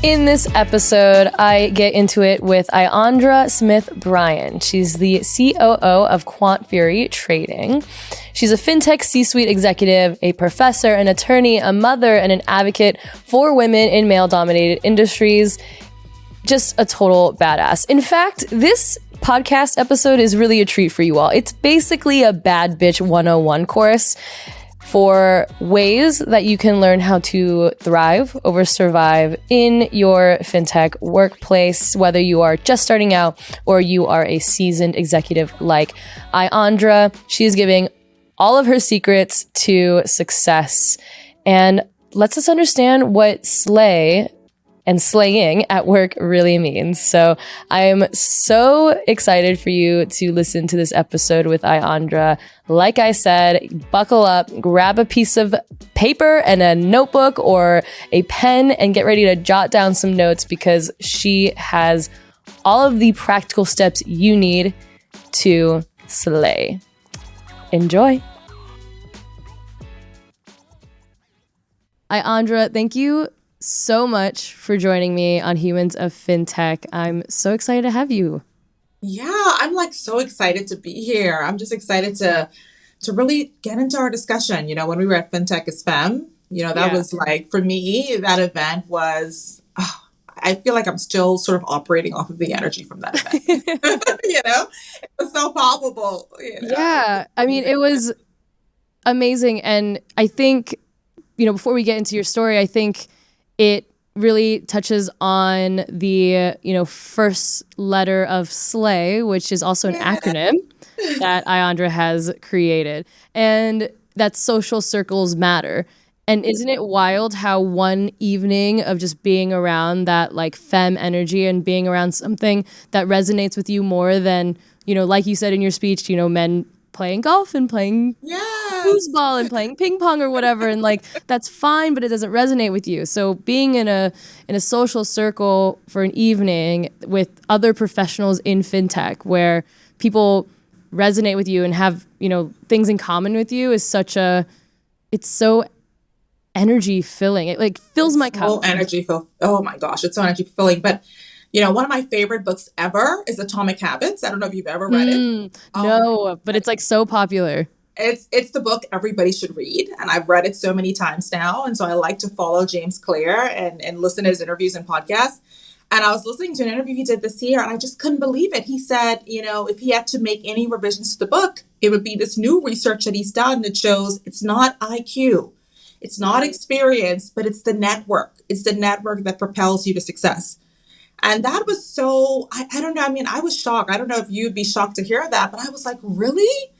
In this episode, I get into it with Iyandra Smith Bryan. She's the COO of Quantfury Trading. She's a fintech C-suite executive, a professor, an attorney, a mother, and an advocate for women in male-dominated industries. Just a total badass. In fact, this podcast episode is really a treat for you all. It's basically a bad bitch 101 course for ways that you can learn how to thrive over survive in your fintech workplace, whether you are just starting out or you are a seasoned executive like Iyandra. She is giving all of her secrets to success and lets us understand what slay and slaying at work really means. So I am so excited for you to listen to this episode with Iyandra. Like I said, buckle up, grab a piece of paper and a notebook or a pen and get ready to jot down some notes because she has all of the practical steps you need to slay. Enjoy. Iyandra, thank you so much for joining me on Humans of FinTech. I'm so excited to have you. Yeah, I'm like so excited to be here. I'm just excited to really get into our discussion. You know, when we were at FinTech is Femme, that was like, for me, that event was, I feel like I'm still sort of operating off of the energy from that event. It was so palpable. Yeah, I mean, it was amazing. And I think, before we get into your story, I think it really touches on the, first letter of SLAY, which is also an acronym that Iyandra has created. And that's social circles matter. And isn't it wild how one evening of just being around that like femme energy and being around something that resonates with you more than, like you said in your speech, men playing golf and playing foosball and playing ping pong or whatever, and like that's fine, but it doesn't resonate with you. So being in a social circle for an evening with other professionals in fintech where people resonate with you and have things in common with you is it's so energy filling. It like fills my cup. Oh my gosh, it's so energy filling. But one of my favorite books ever is Atomic Habits. I don't know if you've ever read it. No, but it's like so popular. It's the book everybody should read. And I've read it so many times now. And so I like to follow James Clear and listen to his interviews and podcasts. And I was listening to an interview he did this year and I just couldn't believe it. He said, if he had to make any revisions to the book, it would be this new research that he's done that shows it's not IQ. It's not experience, but it's the network. It's the network that propels you to success. And that was so, I don't know. I mean, I was shocked. I don't know if you'd be shocked to hear that, but I was like, really?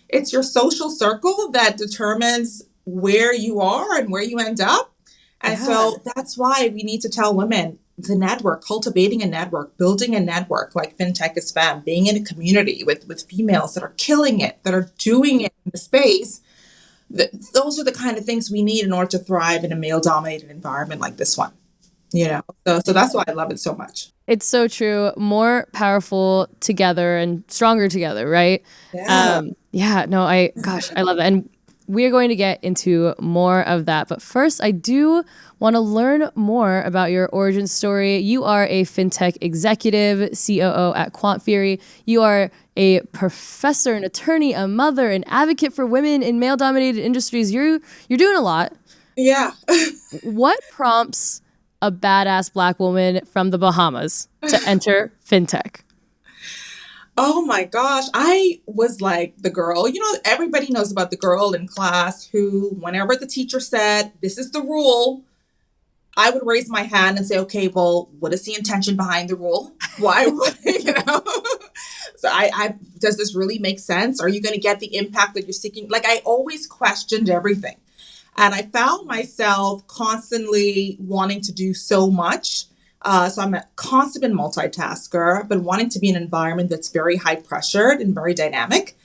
It's your social circle that determines where you are and where you end up. And so that's why we need to tell women the network, cultivating a network, building a network like FinTech is Femme, being in a community with females that are killing it, that are doing it in the space. Those are the kind of things we need in order to thrive in a male-dominated environment like this one. So that's why I love it so much. It's so true. More powerful together and stronger together, right? Yeah. I love it. And we are going to get into more of that. But first, I do want to learn more about your origin story. You are a fintech executive, COO at Quantfury. You are a professor, an attorney, a mother, an advocate for women in male-dominated industries. You're doing a lot. Yeah. What prompts a badass Black woman from the Bahamas to enter fintech? Oh my gosh. I was like the girl, everybody knows about the girl in class who, whenever the teacher said, this is the rule, I would raise my hand and say, okay, well, what is the intention behind the rule? Why would, So I does this really make sense? Are you going to get the impact that you're seeking? Like I always questioned everything. And I found myself constantly wanting to do so much. So I'm a constant multitasker, but wanting to be in an environment that's very high pressured and very dynamic.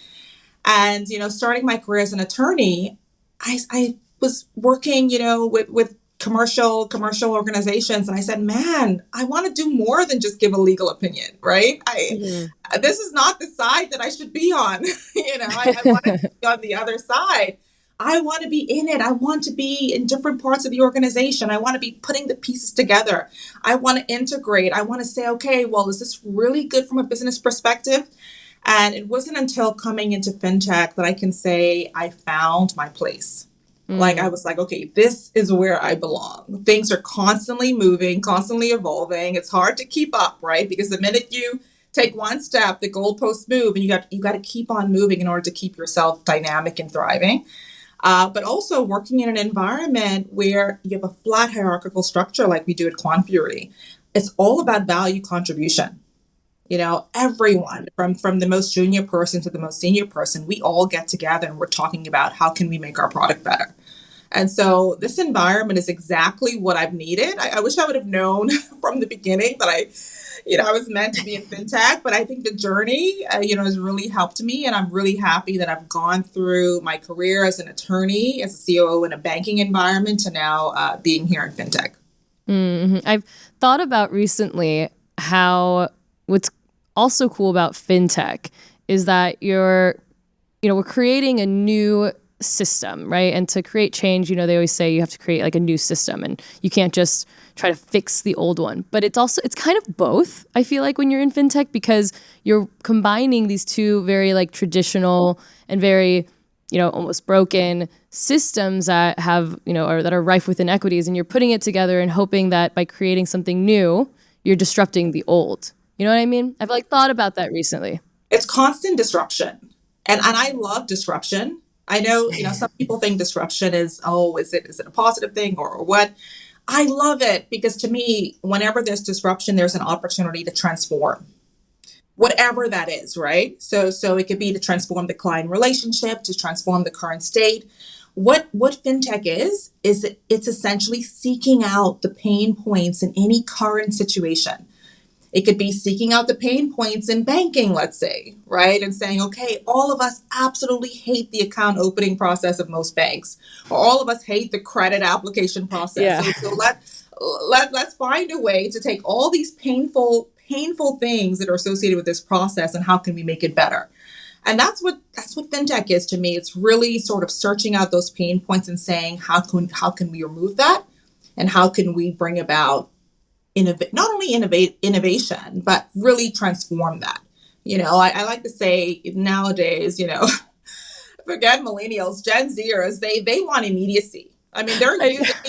And, starting my career as an attorney, I was working, with commercial organizations. And I said, man, I want to do more than just give a legal opinion, right? This is not the side that I should be on. I want to be on the other side. I want to be in it. I want to be in different parts of the organization. I want to be putting the pieces together. I want to integrate. I want to say, okay, well, is this really good from a business perspective? And it wasn't until coming into fintech that I can say I found my place. Like I was like, okay, this is where I belong. Things are constantly moving, constantly evolving. It's hard to keep up, right? Because the minute you take one step, the goalposts move, and you got to keep on moving in order to keep yourself dynamic and thriving. But also working in an environment where you have a flat hierarchical structure like we do at Quantfury. It's all about value contribution. Everyone from the most junior person to the most senior person, we all get together and we're talking about how can we make our product better. And so this environment is exactly what I've needed. I wish I would have known from the beginning that I was meant to be in fintech, but I think the journey, has really helped me. And I'm really happy that I've gone through my career as an attorney, as a COO in a banking environment, to now being here in fintech. Mm-hmm. I've thought about recently how what's also cool about fintech is that we're creating a new system, right? And to create change, they always say you have to create like a new system and you can't just try to fix the old one. But it's kind of both, I feel like, when you're in fintech, because you're combining these two very like traditional and very, almost broken systems that have, or that are rife with inequities, and you're putting it together and hoping that by creating something new, you're disrupting the old. You know what I mean? I've thought about that recently. It's constant disruption. And I love disruption. I know, some people think disruption is it a positive thing or what? I love it because to me, whenever there's disruption, there's an opportunity to transform. Whatever that is, right? So it could be to transform the client relationship, to transform the current state. What fintech is it's essentially seeking out the pain points in any current situation. It could be seeking out the pain points in banking, let's say, right? And saying, okay, all of us absolutely hate the account opening process of most banks, or all of us hate the credit application process. Yeah. So let's find a way to take all these painful things that are associated with this process and how can we make it better? And that's what fintech is to me. It's really sort of searching out those pain points and saying, how can we remove that? And how can we bring about not only innovation, but really transform that. I like to say nowadays, forget millennials, Gen Zers, they want immediacy. I mean,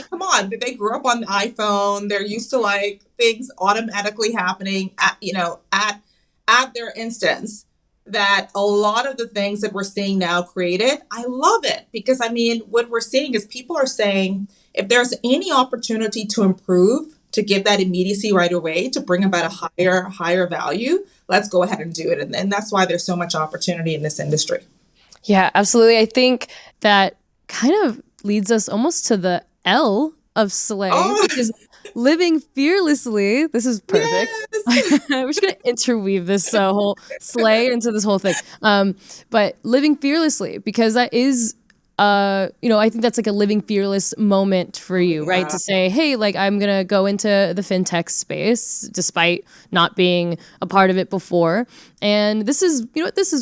come on, they grew up on the iPhone. They're used to like things automatically happening at their instance. That a lot of the things that we're seeing now created, I love it because what we're seeing is people are saying if there's any opportunity to improve, to give that immediacy right away, to bring about a higher value, let's go ahead and do it. And that's why there's so much opportunity in this industry. Yeah, absolutely. I think that kind of leads us almost to the L of Slay, which is living fearlessly. This is perfect. Yes. We're just going to interweave this whole Slay into this whole thing. But living fearlessly, because that is I think that's like a living fearless moment for you, right? To say, hey, like I'm going to go into the fintech space despite not being a part of it before. And this is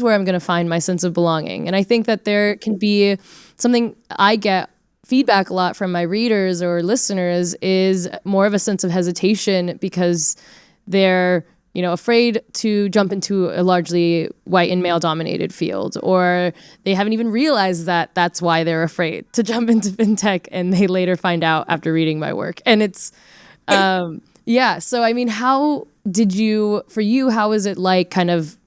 where I'm going to find my sense of belonging. And I think that there can be something I get feedback a lot from my readers or listeners is more of a sense of hesitation because they're afraid to jump into a largely white and male dominated field, or they haven't even realized that that's why they're afraid to jump into fintech, and they later find out after reading my work. And it's, So, how is it like kind of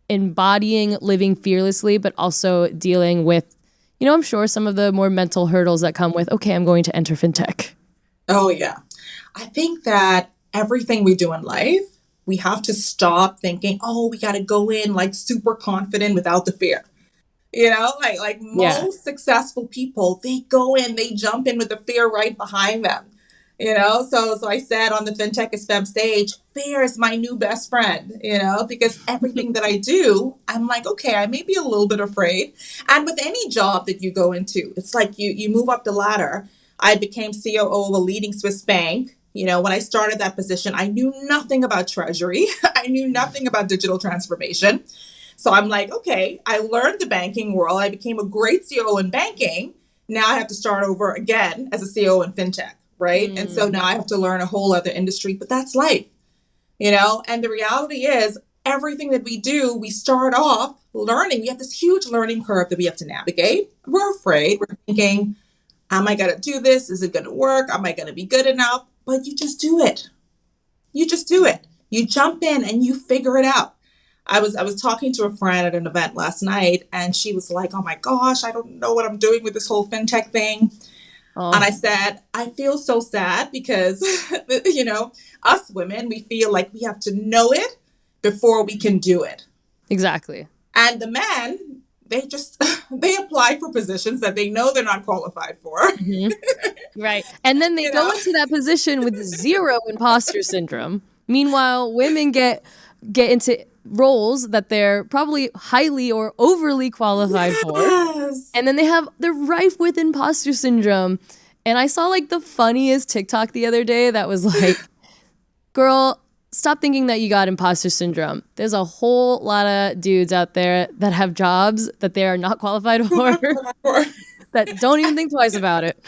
embodying living fearlessly, but also dealing with, I'm sure some of the more mental hurdles that come with, okay, I'm going to enter fintech. Oh yeah. I think that everything we do in life, we have to stop thinking, oh, we got to go in like super confident without the fear. Like most successful people, they go in, they jump in with the fear right behind them. So I said on the FinTech is Fem stage, fear is my new best friend, because everything that I do, I'm like, okay, I may be a little bit afraid. And with any job that you go into, it's like you move up the ladder. I became COO of a leading Swiss bank. When I started that position, I knew nothing about treasury. I knew nothing about digital transformation. So I'm like, okay, I learned the banking world. I became a great COO in banking. Now I have to start over again as a COO in fintech, right? And so now I have to learn a whole other industry, but that's life, And the reality is, everything that we do, we start off learning. We have this huge learning curve that we have to navigate. We're afraid. We're thinking, am I going to do this? Is it going to work? Am I going to be good enough? But you just do it. You just do it. You jump in and you figure it out. I was talking to a friend at an event last night, and she was like, "Oh my gosh, I don't know what I'm doing with this whole fintech thing." Oh. And I said, "I feel so sad because, us women, we feel like we have to know it before we can do it." Exactly. And the men, they apply for positions that they know they're not qualified for. Right. And then they go into that position with zero imposter syndrome. Meanwhile, women get into roles that they're probably highly or overly qualified for. And then they're rife with imposter syndrome. And I saw like the funniest TikTok the other day that was like, girl, stop thinking that you got imposter syndrome. There's a whole lot of dudes out there that have jobs that they are not qualified for that don't even think twice about it.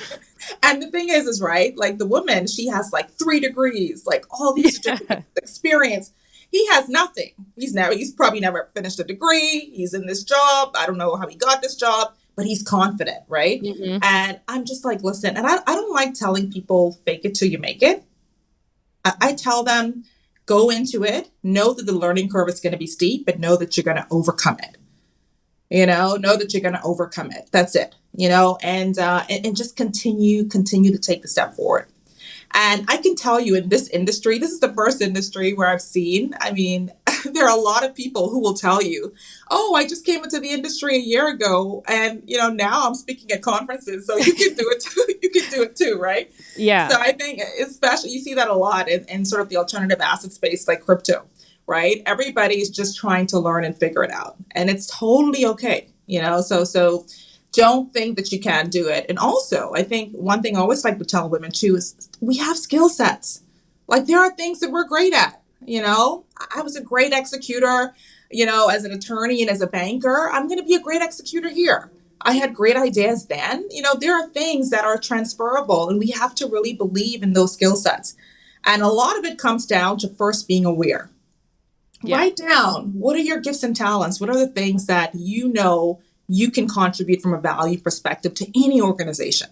And the thing is right, like the woman, she has like 3 degrees, like all these experience. He has nothing. He's probably never finished a degree. He's in this job. I don't know how he got this job, but he's confident, right? And I'm just like, listen, and I don't like telling people fake it till you make it. I tell them, go into it, know that the learning curve is going to be steep, but know that you're going to overcome it. Know that you're going to overcome it. That's it. And just continue to take the step forward. And I can tell you in this industry, this is the first industry where I've seen, there are a lot of people who will tell you, oh, I just came into the industry a year ago and, now I'm speaking at conferences. So you can do it too. You can do it too, right? Yeah. So I think especially you see that a lot in sort of the alternative asset space like crypto, right? Everybody's just trying to learn and figure it out. And it's totally okay, so don't think that you can't do it. And also, I think one thing I always like to tell women too is we have skill sets. Like there are things that we're great at. I was a great executor, as an attorney and as a banker. I'm going to be a great executor here. I had great ideas then. There are things that are transferable and we have to really believe in those skill sets. And a lot of it comes down to first being aware. Yeah. Write down, what are your gifts and talents? What are the things that you can contribute from a value perspective to any organization,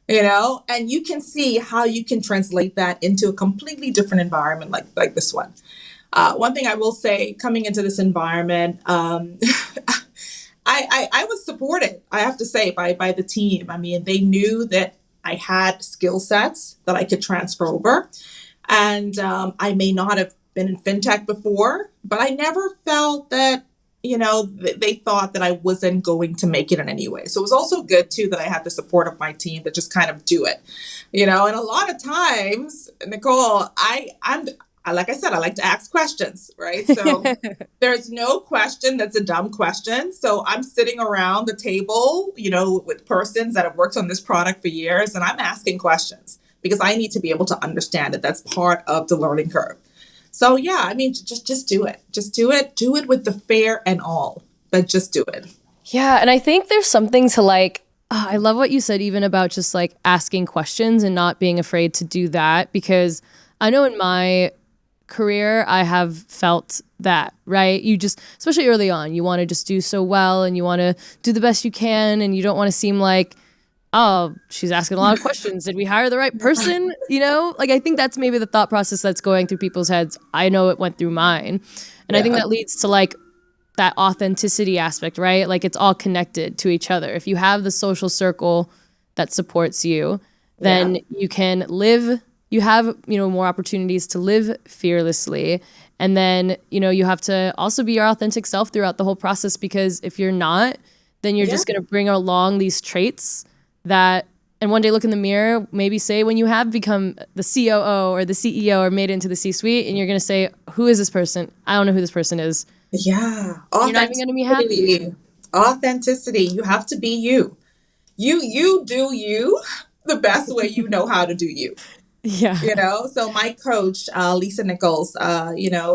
and you can see how you can translate that into a completely different environment like this one. One thing I will say, coming into this environment, I was supported, I have to say, by the team. They knew that I had skill sets that I could transfer over. And I may not have been in fintech before, but I never felt that they thought that I wasn't going to make it in any way. So it was also good too that I had the support of my team to just kind of do it, and a lot of times, Nicole, I'm like I said, I like to ask questions, right? So there's no question that's a dumb question. So I'm sitting around the table, with persons that have worked on this product for years, and I'm asking questions because I need to be able to understand it. That's part of the learning curve. So yeah, just do it. Just do it. Do it with the fear and all, but just do it. Yeah, and I think there's something to like, I love what you said even about just like asking questions and not being afraid to do that, because I know in my career I have felt that, right? You just, especially early on, you want to just do so well and you want to do the best you can and you don't want to seem like, oh, she's asking a lot of questions. Did we hire the right person? Like I think that's maybe the thought process that's going through people's heads. I know it went through mine. And I think that leads to like that authenticity aspect, right? Like it's all connected to each other. If you have the social circle that supports you, then you can live, you have, more opportunities to live fearlessly. And then, you have to also be your authentic self throughout the whole process, because if you're not, then you're just going to bring along these traits that, and one day look in the mirror, maybe say when you have become the COO or the CEO or made it into the C-suite, and you're going to say, who is this person? I don't know who this person is. Yeah. You're not even going to be happy. Authenticity. You have to be you. You do you the best way you know how to do you. Yeah. So my coach, Lisa Nichols,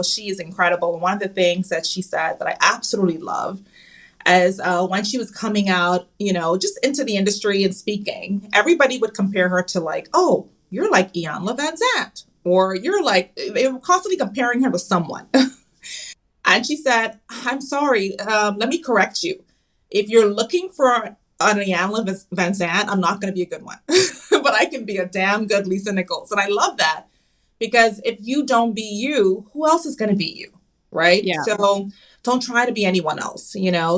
she is incredible. And one of the things that she said that I absolutely love as when she was coming out, just into the industry and speaking, everybody would compare her to like, oh, you're like Iyanla Vanzant, or you're like, they were constantly comparing her to someone. And she said, I'm sorry, let me correct you. If you're looking for an Iyanla Vanzant, I'm not going to be a good one, but I can be a damn good Lisa Nichols. And I love that because if you don't be you, who else is going to be you? Right. Yeah. So don't try to be anyone else.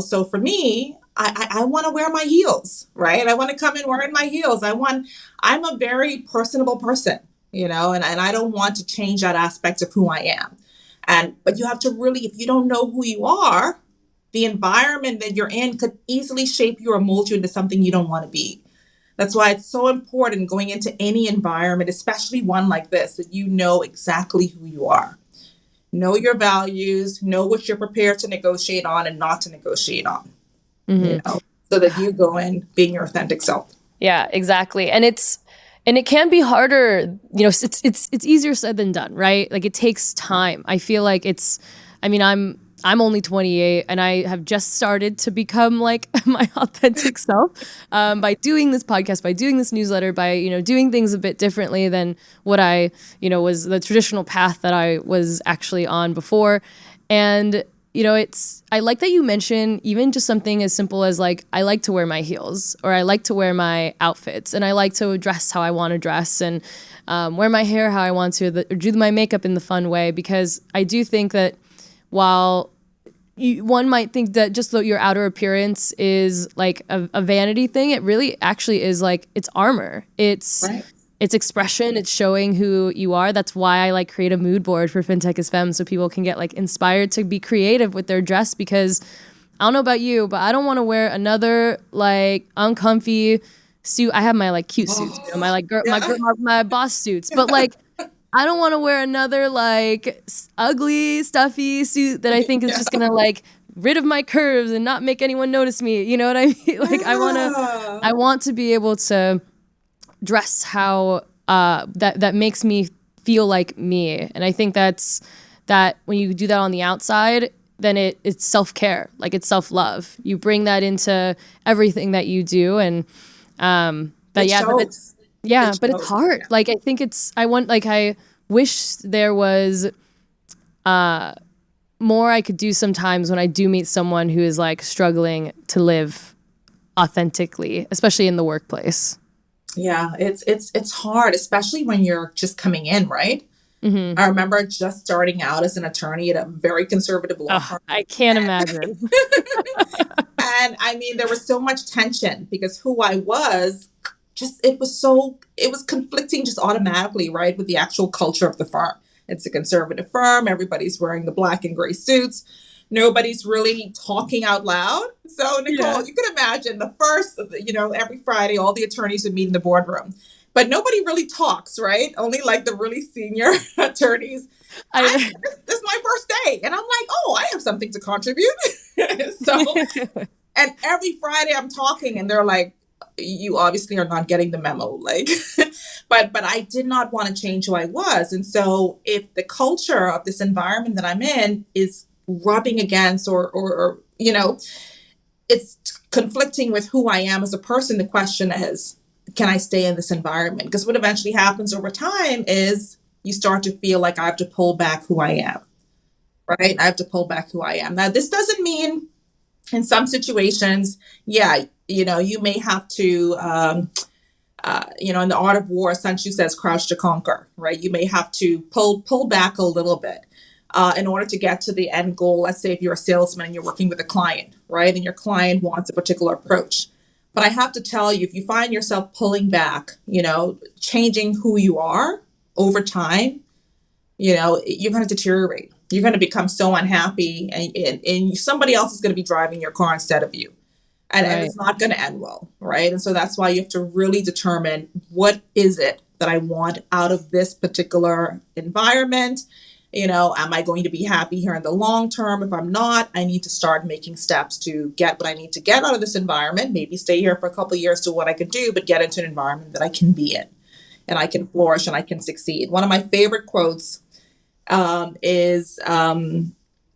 So for me, I want to wear my heels, right? I want to come in wearing my heels. I'm a very personable person, and I don't want to change that aspect of who I am. But you have to really, if you don't know who you are, the environment that you're in could easily shape you or mold you into something you don't want to be. That's why it's so important going into any environment, especially one like this, that you know exactly who you are. Know your values, know what you're prepared to negotiate on and not to negotiate on, so that you go in being your authentic self. Yeah, exactly. And it can be harder, it's easier said than done, right? Like it takes time. I feel like I'm only 28 and I have just started to become like my authentic self by doing this podcast, by doing this newsletter, by, doing things a bit differently than what I, was the traditional path that I was actually on before. And I like that you mention even just something as simple as like, I like to wear my heels or I like to wear my outfits and I like to dress how I want to dress and wear my hair how I want to, or do my makeup in the fun way, because I do think that while one might think that just your outer appearance is like a vanity thing, it really actually is like it's armor. It's expression. It's showing who you are. That's why I like create a mood board for FinTech is Femme so people can get like inspired to be creative with their dress, because I don't know about you, but I don't want to wear another like uncomfy suit. I have my like cute suits, my like my boss suits, but like I don't want to wear another like ugly, stuffy suit that I think is just gonna like rid of my curves and not make anyone notice me. You know what I mean? Like I want to be able to dress how that makes me feel like me, and I think that when you do that on the outside, then it's self-care, like it's self-love. You bring that into everything that you do, and but it's hard. Like I wish there was more I could do sometimes when I do meet someone who is like struggling to live authentically, especially in the workplace. Yeah, it's hard, especially when you're just coming in, right? Mm-hmm. I remember just starting out as an attorney at a very conservative law firm. I can't imagine. And I mean, there was so much tension because who I was, it was conflicting just automatically, right, with the actual culture of the firm. It's a conservative firm. Everybody's wearing the black and gray suits. Nobody's really talking out loud. So, Nicole, you can imagine the first, every Friday, all the attorneys would meet in the boardroom. But nobody really talks, right? Only like the really senior attorneys. This is my first day. And I'm like, oh, I have something to contribute. And every Friday I'm talking and they're like, you obviously are not getting the memo. Like, but I did not want to change who I was. And so if the culture of this environment that I'm in is rubbing against or it's conflicting with who I am as a person, the question is, can I stay in this environment? Because what eventually happens over time is you start to feel like I have to pull back who I am, right? I have to pull back who I am. Now, this doesn't mean in some situations, you may have to, in the art of war, Sun Tzu says, crouch to conquer, right? You may have to pull back a little bit in order to get to the end goal. Let's say if you're a salesman and you're working with a client, right? And your client wants a particular approach. But I have to tell you, if you find yourself pulling back, changing who you are over time, you're going to deteriorate. You're going to become so unhappy and somebody else is going to be driving your car instead of you. And it's not going to end well, right? And so that's why you have to really determine, what is it that I want out of this particular environment? Am I going to be happy here in the long term? If I'm not, I need to start making steps to get what I need to get out of this environment. Maybe stay here for a couple of years to what I can do, but get into an environment that I can be in. and I can flourish and I can succeed. One of my favorite quotes is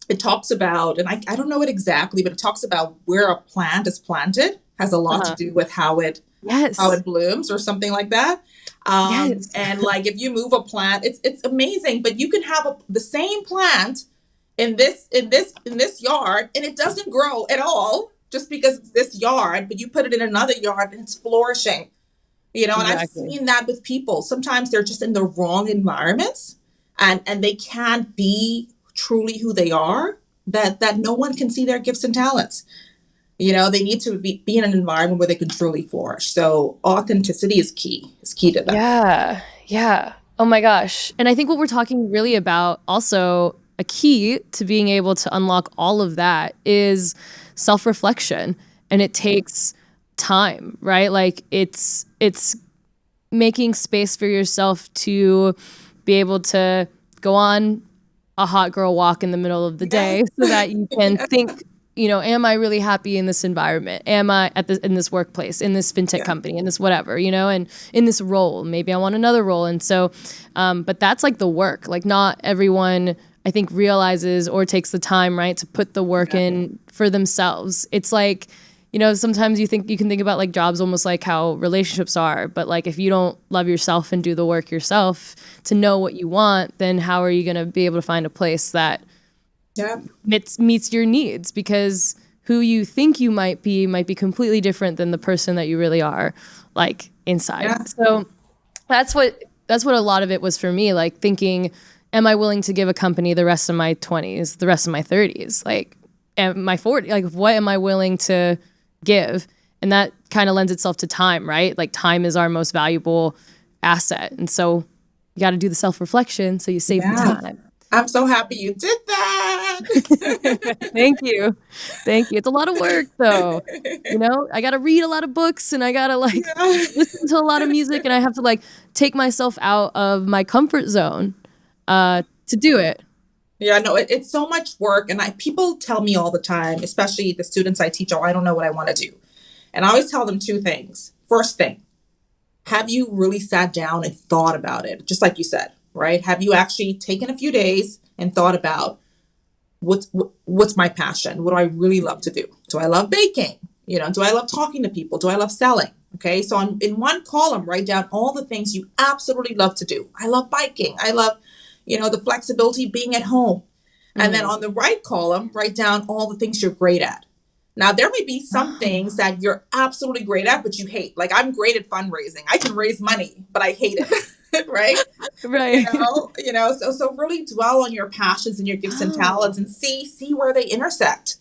it talks about, and I don't know it exactly, but it talks about where a plant is planted has a lot to do with how it blooms or something like that. And like if you move a plant, it's amazing, but you can have the same plant in this yard and it doesn't grow at all just because it's this yard, but you put it in another yard and it's flourishing. You know, and I've seen that with people. Sometimes they're just in the wrong environments and they can't be truly who they are, that no one can see their gifts and talents. You know, they need to be in an environment where they can truly flourish. So authenticity is key. It's key to that. Yeah. Yeah. Oh my gosh. And I think what we're talking really about, also a key to being able to unlock all of that, is self-reflection. And it takes time, right? Like it's making space for yourself to be able to go on a hot girl walk in the middle of the day so that you can think, you know, am I really happy in this environment? Am I in this workplace, in this fintech company, in this whatever, you know, and in this role? Maybe I want another role. And so, but that's like the work. Like not everyone, I think, realizes or takes the time, right, to put the work in for themselves. It's like, you know, sometimes you can think about like jobs almost like how relationships are, but like if you don't love yourself and do the work yourself to know what you want, then how are you going to be able to find a place that meets your needs? Because who you think you might be completely different than the person that you really are, like inside. So that's what a lot of it was for me, like thinking, am I willing to give a company the rest of my 20s, the rest of my 30s, like my 40s, like what am I willing to give? And that kind of lends itself to time, right? Like time is our most valuable asset. And so you got to do the self-reflection so you save the time. I'm so happy you did that. Thank you. It's a lot of work though. You know, I got to read a lot of books and I got to like listen to a lot of music and I have to like take myself out of my comfort zone to do it. Yeah, no, it's so much work. And people tell me all the time, especially the students I teach, oh, I don't know what I want to do. And I always tell them two things. First thing, have you really sat down and thought about it? Just like you said, right? Have you actually taken a few days and thought about what's my passion? What do I really love to do? Do I love baking? You know, do I love talking to people? Do I love selling? Okay, so in one column, write down all the things you absolutely love to do. I love biking. I love, you know, the flexibility of being at home. And then on the right column, write down all the things you're great at. Now, there may be some things that you're absolutely great at, but you hate. Like I'm great at fundraising. I can raise money, but I hate it. Right? Right. You know, so really dwell on your passions and your gifts and talents and see where they intersect.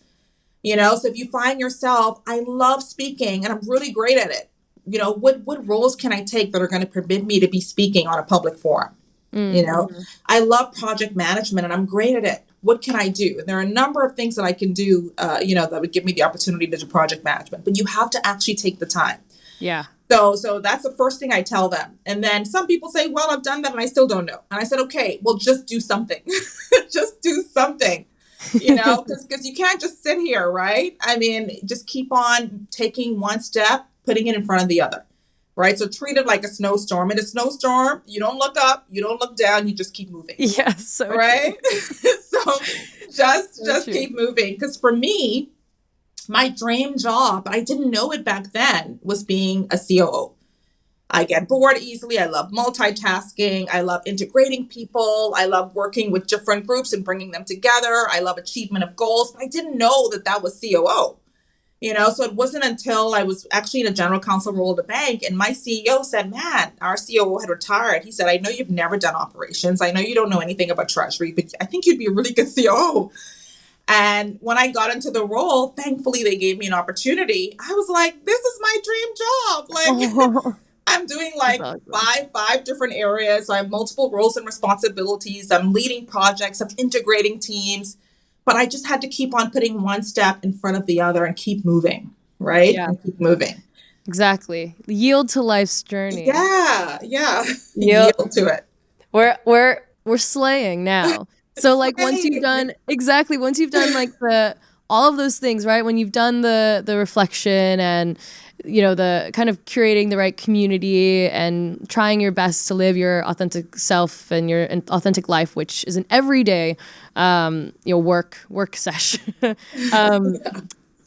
You know, so if you find yourself, I love speaking and I'm really great at it. You know, what roles can I take that are going to permit me to be speaking on a public forum? You know, I love project management and I'm great at it. What can I do? And there are a number of things that I can do, you know, that would give me the opportunity to do project management, but you have to actually take the time. Yeah. So that's the first thing I tell them. And then some people say, well, I've done that and I still don't know. And I said, okay, well, just do something. Just do something, you know, because you can't just sit here, right? I mean, just keep on taking one step, putting it in front of the other. Right. So treat it like a snowstorm. In a snowstorm, you don't look up, you don't look down, you just keep moving. Yes. So right. So just keep moving. Because for me, my dream job, I didn't know it back then, was being a COO. I get bored easily. I love multitasking. I love integrating people. I love working with different groups and bringing them together. I love achievement of goals. But I didn't know that was COO. You know, so it wasn't until I was actually in a general counsel role at the bank and my CEO said, man, our COO had retired. He said, I know you've never done operations. I know you don't know anything about treasury, but I think you'd be a really good COO. And when I got into the role, thankfully, they gave me an opportunity. I was like, this is my dream job. Like, I'm doing like five different areas. So I have multiple roles and responsibilities. I'm leading projects. I'm integrating teams. But I just had to keep on putting one step in front of the other and keep moving, right? Yeah. And keep moving. Exactly. Yield to life's journey. Yeah. Yield to it. We're slaying now. So like once you've done like all of those things, right? When you've done the reflection and the kind of curating the right community and trying your best to live your authentic self and your authentic life, which is an everyday, work session.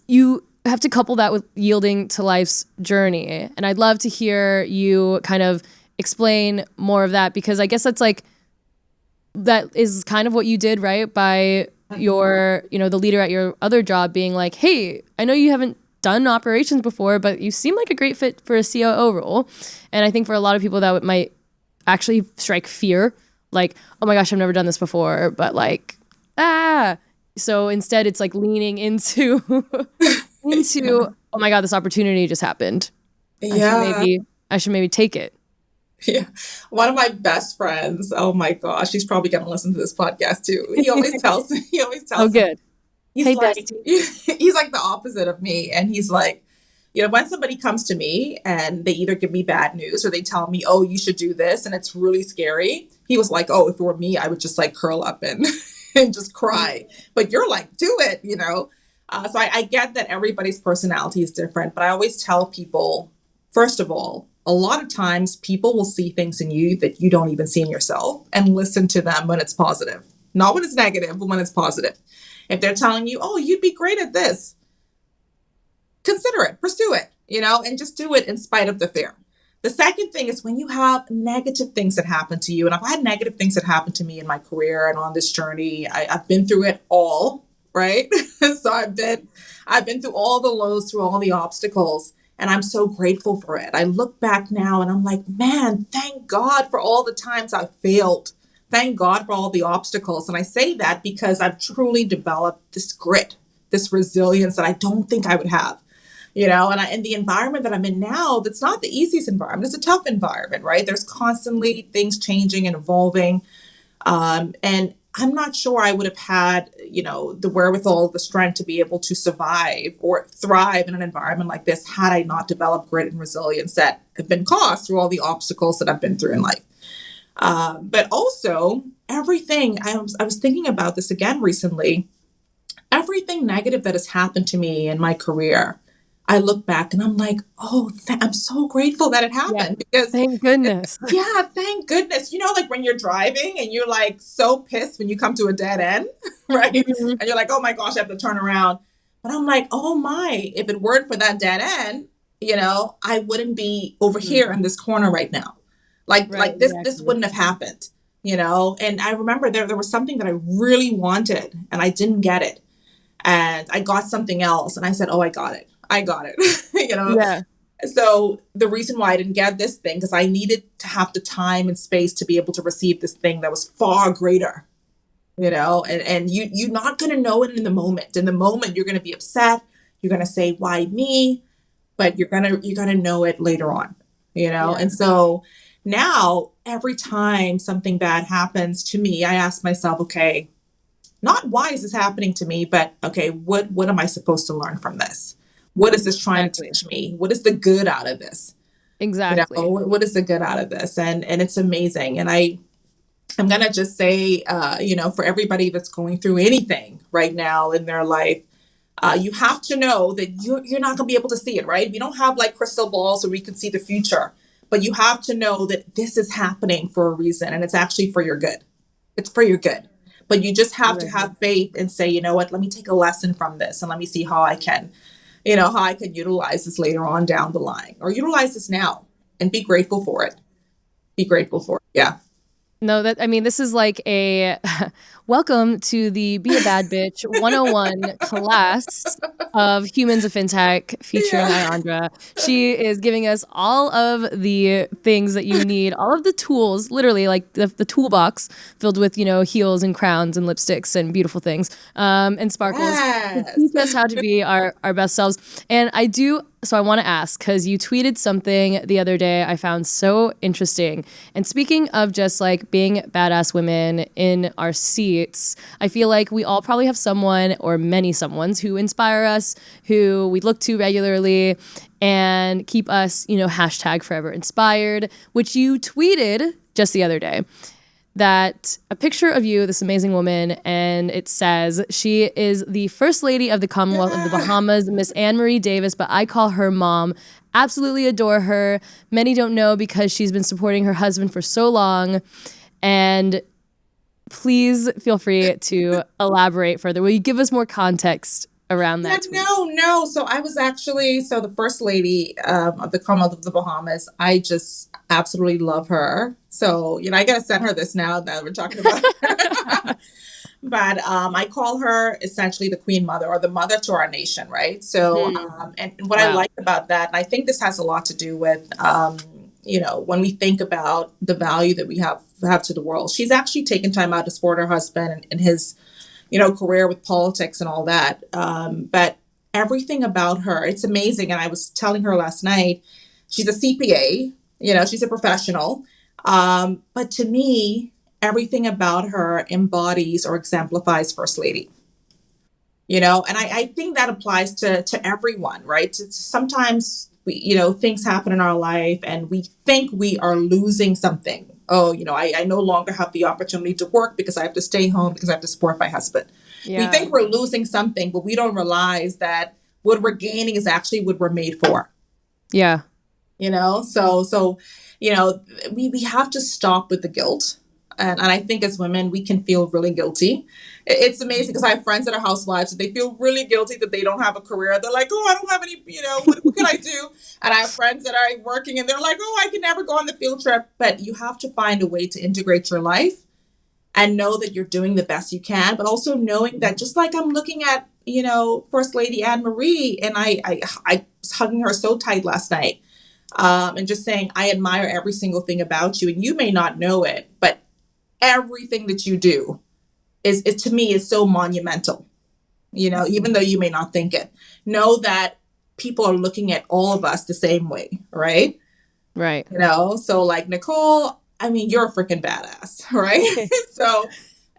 You have to couple that with yielding to life's journey. And I'd love to hear you kind of explain more of that, because I guess that is kind of what you did, right? By your, the leader at your other job being like, hey, I know you haven't done operations before, but you seem like a great fit for a COO role. And I think for a lot of people that might actually strike fear, like, oh my gosh, I've never done this before, but like, so instead it's like leaning into oh my God, this opportunity just happened. Yeah. I should maybe take it. Yeah. One of my best friends, oh my gosh, he's probably going to listen to this podcast too. He always tells me, oh, good. He's Hey, like, bestie. he's like the opposite of me. And he's like, when somebody comes to me and they either give me bad news or they tell me, oh, you should do this, and it's really scary. He was like, oh, if it were me, I would just like curl up and, and just cry. But you're like, do it, So I get that everybody's personality is different, but I always tell people, first of all, a lot of times people will see things in you that you don't even see in yourself, and listen to them when it's positive. Not when it's negative, but when it's positive. If they're telling you, oh, you'd be great at this, consider it, pursue it, and just do it in spite of the fear. The second thing is when you have negative things that happen to you, and I've had negative things that happen to me in my career and on this journey. I've been through it all, right? So I've been through all the lows, through all the obstacles, and I'm so grateful for it. I look back now and I'm like, man, thank God for all the times I failed. Thank God for all the obstacles. And I say that because I've truly developed this grit, this resilience that I don't think I would have, and the environment that I'm in now, that's not the easiest environment. It's a tough environment, right? There's constantly things changing and evolving. And I'm not sure I would have had, the wherewithal, the strength to be able to survive or thrive in an environment like this had I not developed grit and resilience that have been caused through all the obstacles that I've been through in life. But also everything, I was thinking about this again recently, everything negative that has happened to me in my career, I look back and I'm like, oh, I'm so grateful that it happened. Because thank goodness. Yeah, thank goodness. Like when you're driving and you're like so pissed when you come to a dead end, right? Mm-hmm. And you're like, oh my gosh, I have to turn around. But I'm like, oh my, if it weren't for that dead end, I wouldn't be over here in this corner right now. This wouldn't have happened, And I remember there was something that I really wanted and I didn't get it. And I got something else and I said, oh, I got it. Yeah. So the reason why I didn't get this thing, because I needed to have the time and space to be able to receive this thing that was far greater, and you're not going to know it in the moment. In the moment, you're going to be upset. You're going to say, why me? But you're going to know it later on, Yeah. And so now every time something bad happens to me, I ask myself, okay, not why is this happening to me, but okay, what am I supposed to learn from this? What is this trying to teach me? What is the good out of this? Exactly. What is the good out of this? And it's amazing. And I'm going to just say, for everybody that's going through anything right now in their life, you have to know that you're not going to be able to see it, right? We don't have like crystal balls so we can see the future, but you have to know that this is happening for a reason and it's actually for your good. It's for your good. But you just have to have faith and say, you know what, let me take a lesson from this and let me see how I can utilize this later on down the line, or utilize this now and be grateful for it. Be grateful for it. Yeah. No, this is like a welcome to the Be a Bad Bitch 101 class of Humans of FinTech featuring Iyandra. She is giving us all of the things that you need, all of the tools, literally like the toolbox filled with, heels and crowns and lipsticks and beautiful things and sparkles to teach us how to be our best selves. And so I want to ask, because you tweeted something the other day I found so interesting. And speaking of just like being badass women in our seats, I feel like we all probably have someone or many someones who inspire us, who we look to regularly and keep us, hashtag forever inspired, which you tweeted just the other day. that a picture of you, this amazing woman, and it says she is the First Lady of the Commonwealth of the Bahamas, Miss Anne-Marie Davis, but I call her mom. Absolutely adore her. Many don't know because she's been supporting her husband for so long. And please feel free to elaborate further. Will you give us more context around that tweet? No. So I was actually, the First Lady of the Commonwealth of the Bahamas. I just absolutely love her. So, I got to send her this now that we're talking about her. But I call her essentially the Queen Mother, or the mother to our nation, right? So, and what I like about that, and I think this has a lot to do with, when we think about the value that we have to the world. She's actually taken time out to support her husband and his, career with politics and all that. But everything about her, it's amazing. And I was telling her last night, she's a CPA, she's a professional. But to me, everything about her embodies or exemplifies First Lady. And I think that applies to everyone, right? Sometimes things happen in our life and we think we are losing something. Oh, I no longer have the opportunity to work because I have to stay home because I have to support my husband. Yeah. We think we're losing something, but we don't realize that what we're gaining is actually what we're made for. Yeah. So we have to stop with the guilt. And I think as women, we can feel really guilty. It's amazing because I have friends that are housewives and they feel really guilty that they don't have a career. They're like, oh, I don't have any, what can I do? And I have friends that are working and they're like, oh, I can never go on the field trip. But you have to find a way to integrate your life and know that you're doing the best you can, but also knowing that just like I'm looking at, First Lady Anne-Marie, and I was hugging her so tight last night and just saying, I admire every single thing about you. And you may not know it, but everything that you do is to me is so monumental, even though you may not think it. Know that people are looking at all of us the same way, right? Right. So like Nicole, I mean, you're a freaking badass, right? So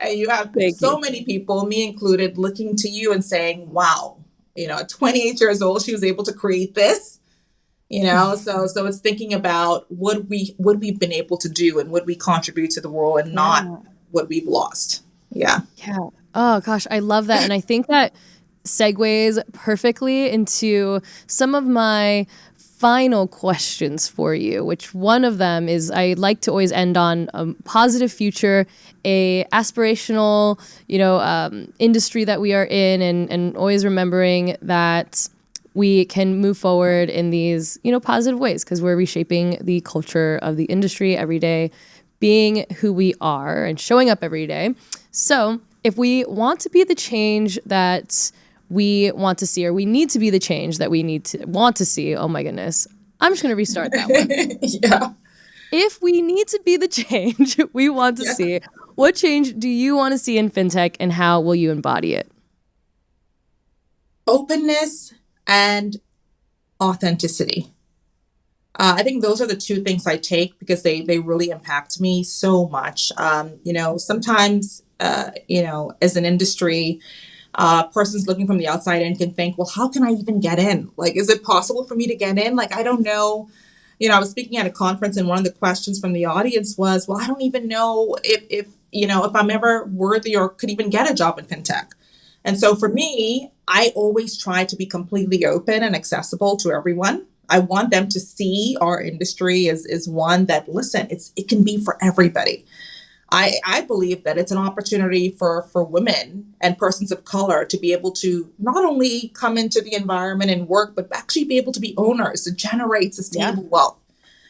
you have many people, me included, looking to you and saying, wow, at 28 years old, she was able to create this. So it's thinking about what we've been able to do and what we contribute to the world and not what we've lost. Yeah. Yeah. Oh gosh, I love that. And I think that segues perfectly into some of my final questions for you, which one of them is I like to always end on a positive future, a aspirational, industry that we are in, and always remembering that we can move forward in these, positive ways because we're reshaping the culture of the industry every day, being who we are and showing up every day. So if we want to be the change that we want to see, or we need to be the change that we want to see, oh my goodness, I'm just going to restart that one. Yeah. If we need to be the change we want to see, what change do you want to see in fintech and how will you embody it? Openness and authenticity. I think those are the two things I take because they really impact me so much. Sometimes, as an industry, persons looking from the outside in can think, well, how can I even get in? Like, is it possible for me to get in? Like, I don't know. I was speaking at a conference and one of the questions from the audience was, well, I don't even know if I'm ever worthy or could even get a job in fintech. And so for me, I always try to be completely open and accessible to everyone. I want them to see our industry as one that, listen, it can be for everybody. I believe that it's an opportunity for women and persons of color to be able to not only come into the environment and work, but actually be able to be owners, to generate sustainable wealth.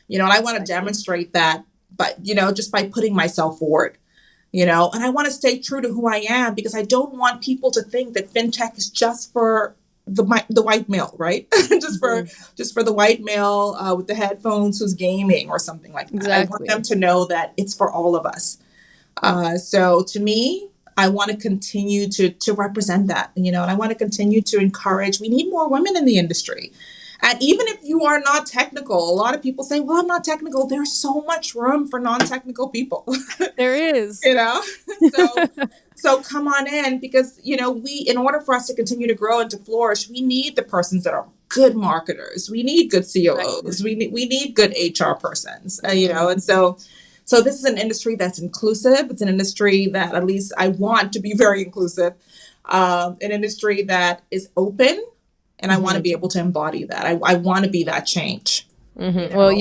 And I want to demonstrate that, but, just by putting myself forward, and I want to stay true to who I am because I don't want people to think that fintech is just for the white male, right? just for the white male with the headphones who's gaming or something like that. Exactly. I want them to know that it's for all of us. So to me, I want to continue to represent that, and I want to continue to encourage. We need more women in the industry. And even if you are not technical, a lot of people say, well, I'm not technical. There's so much room for non-technical people. There is. So come on in because, in order for us to continue to grow and to flourish, we need the persons that are good marketers. We need good COOs. We need good HR persons, and so So this is an industry that's inclusive. It's an industry that at least I want to be very inclusive, an industry that is open, and I want to be able to embody that. I want to be that change. Well,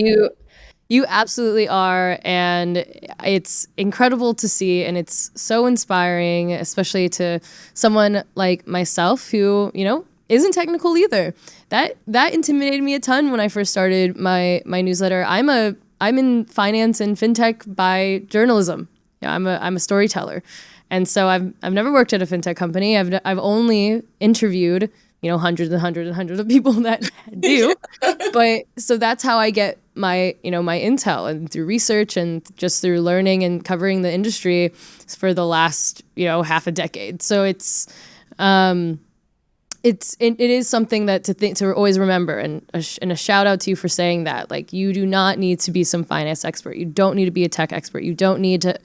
you absolutely are, and it's incredible to see, and it's so inspiring, especially to someone like myself who, isn't technical either. That intimidated me a ton when I first started my newsletter. I'm in finance and fintech by journalism. I'm a storyteller, and so I've never worked at a fintech company. I've only interviewed hundreds and hundreds and hundreds of people that do. But so that's how I get my my intel, and through research and just through learning and covering the industry for the last half a decade. So it is something that to always remember, and a shout out to you for saying that. Like, you do not need to be some finance expert. You don't need to be a tech expert. You don't need to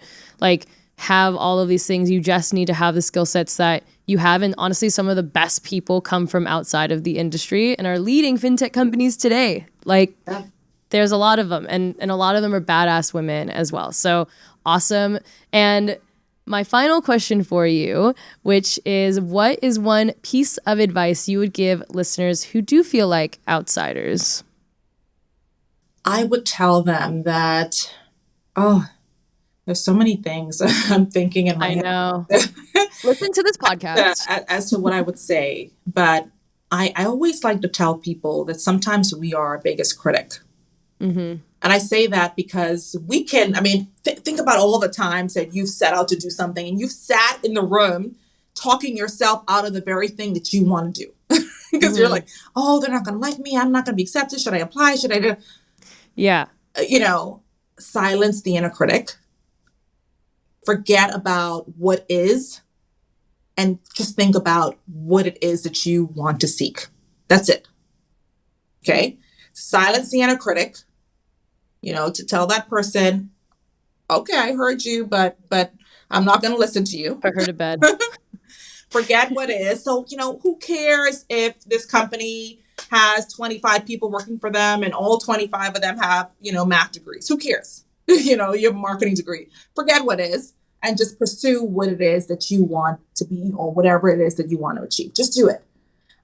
have all of these things. You just need to have the skill sets that you have. And honestly, some of the best people come from outside of the industry and are leading fintech companies today. There's a lot of them, and a lot of them are badass women as well. So awesome. And my final question for you, which is, what is one piece of advice you would give listeners who do feel like outsiders? I would tell them that, there's so many things I'm thinking in my head. I know. Listen to this podcast. As to what I would say, but I always like to tell people that sometimes we are our biggest critic. And I say that because we can, think about all the times that you've set out to do something and you've sat in the room talking yourself out of the very thing that you want to do. Because you're like, oh, they're not going to like me. I'm not going to be accepted. Should I apply? Should I do? Yeah. Silence the inner critic. Forget about what is, and just think about what it is that you want to seek. That's it. Okay. Silence the inner critic, to tell that person, okay, I heard you, but I'm not going to listen to you. Put her to bed. Forget what is. So, who cares if this company has 25 people working for them and all 25 of them have, math degrees? Who cares? You have a marketing degree. Forget what is, and just pursue what it is that you want to be, or whatever it is that you want to achieve. Just do it.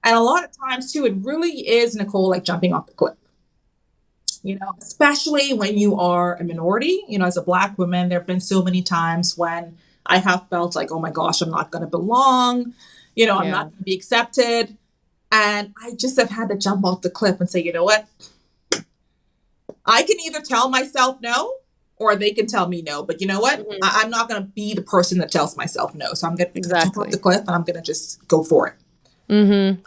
And a lot of times too, it really is, Nicole, like jumping off the cliff. Especially when you are a minority. As a Black woman, there have been so many times when I have felt like, oh my gosh, I'm not going to belong. I'm not going to be accepted. And I just have had to jump off the cliff and say, you know what? I can either tell myself no, or they can tell me no. But you know what? I'm not going to be the person that tells myself no. So I'm going to jump off the cliff, and I'm going to just go for it.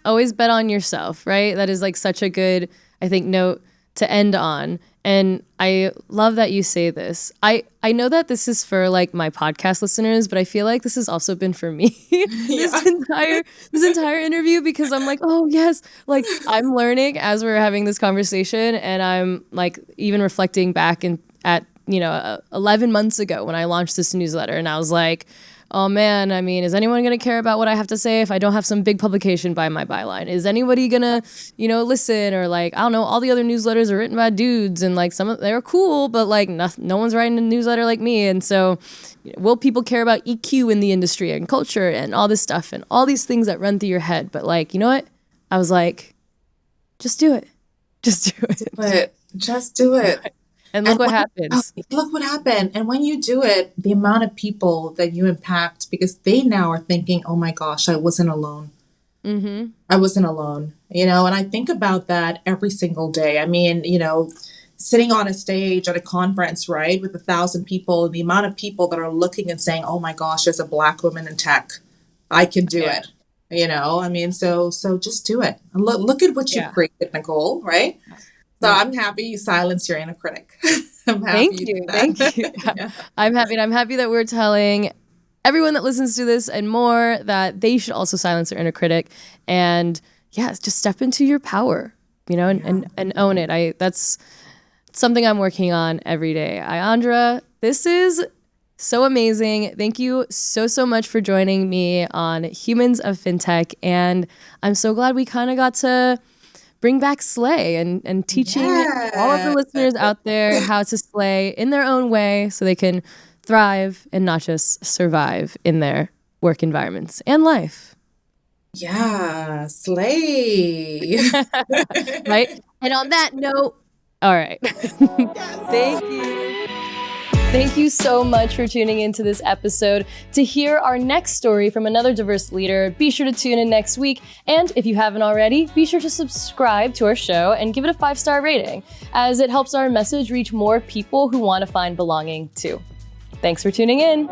Always bet on yourself, right? That is such a good, I think, note to end on. And I love that you say this. I know that this is for my podcast listeners, but I feel like this has also been for me this entire interview, because I'm like, oh yes, I'm learning as we're having this conversation, and I'm even reflecting back at 11 months ago when I launched this newsletter, and I was like, oh man, is anyone going to care about what I have to say if I don't have some big publication by my byline? Is anybody going to, listen? Or I don't know, all the other newsletters are written by dudes, and some of they're cool, but no one's writing a newsletter like me. And so will people care about EQ in the industry and culture and all this stuff and all these things that run through your head? But you know what? I was like, just do it. Just do it. Just do it. And look what happens. Look what happened. And when you do it, the amount of people that you impact, because they now are thinking, oh my gosh, I wasn't alone. I wasn't alone, and I think about that every single day. Sitting on a stage at a conference, right, with 1,000 people, and the amount of people that are looking and saying, oh my gosh, as a Black woman in tech, I can do it. So just do it. And look at what you've created, Nicole, right? So I'm happy you silenced your inner critic. Thank you. Yeah. I'm happy that we're telling everyone that listens to this and more that they should also silence their inner critic, and just step into your power, and own it. That's something I'm working on every day. Iyandra, this is so amazing. Thank you so much for joining me on Humans of FinTech, and I'm so glad we kind of got to bring back slay and teaching all of the listeners out there how to slay in their own way so they can thrive and not just survive in their work environments and life. Yeah, slay. Right? And on that note, all right. Thank you. Thank you so much for tuning into this episode. To hear our next story from another diverse leader, be sure to tune in next week. And if you haven't already, be sure to subscribe to our show and give it a 5-star rating, as it helps our message reach more people who want to find belonging too. Thanks for tuning in.